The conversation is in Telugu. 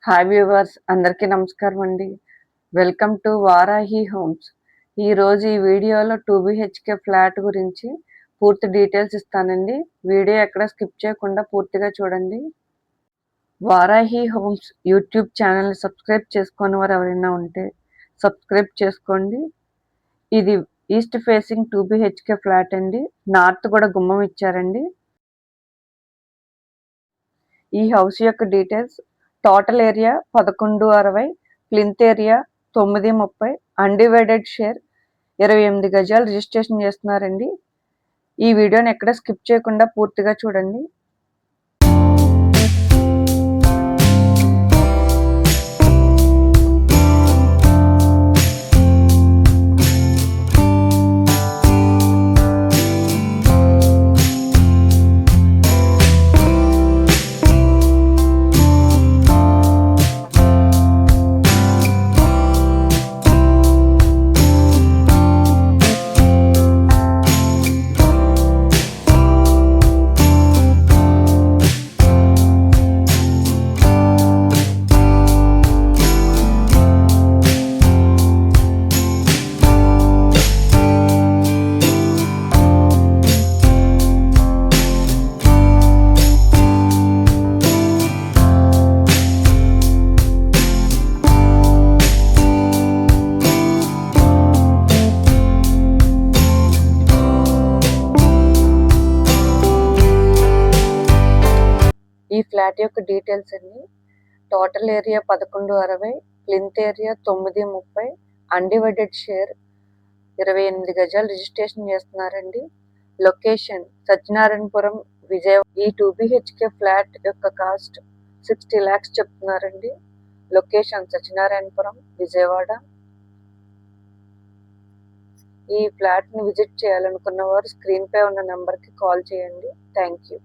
హాయ్ వ్యూవర్స్, అందరికీ నమస్కారం అండి. Welcome to Varahi homes. ఈరోజు ఈ వీడియోలో 2 BHK ఫ్లాట్ గురించి పూర్తి డీటెయిల్స్ ఇస్తానండి. వీడియో ఎక్కడ స్కిప్ చేయకుండా పూర్తిగా చూడండి. వారాహి హోమ్స్ యూట్యూబ్ ఛానల్ని సబ్స్క్రైబ్ చేసుకుని వారు ఎవరైనా ఉంటే సబ్స్క్రైబ్ చేసుకోండి. ఇది ఈస్ట్ ఫేసింగ్ 2 BHK ఫ్లాట్ అండి. నార్త్ కూడా గుమ్మం ఇచ్చారండి. ఈ హౌస్ యొక్క details: total area 1160, plinth area 930, undivided share 28 గజాలు రిజిస్ట్రేషన్ చేస్తున్నారండి. ఈ వీడియోని ఎక్కడ స్కిప్ చేయకుండా పూర్తిగా చూడండి. ఈ ఫ్లాట్ యొక్క డీటెయిల్స్ అండి: total area 1160, plinth area 930, undivided share 28 గజాలు రిజిస్ట్రేషన్ చేస్తున్నారండి. లొకేషన్ సత్యనారాయణపురం, విజయవాడ. ఈ 2 BHK ఫ్లాట్ యొక్క కాస్ట్ 60 lakhs చెప్తున్నారండి. లొకేషన్ సత్యనారాయణపురం, విజయవాడ. ఈ ఫ్లాట్ని విజిట్ చేయాలనుకున్న వారు స్క్రీన్పై ఉన్న నెంబర్కి కాల్ చేయండి. Thank you.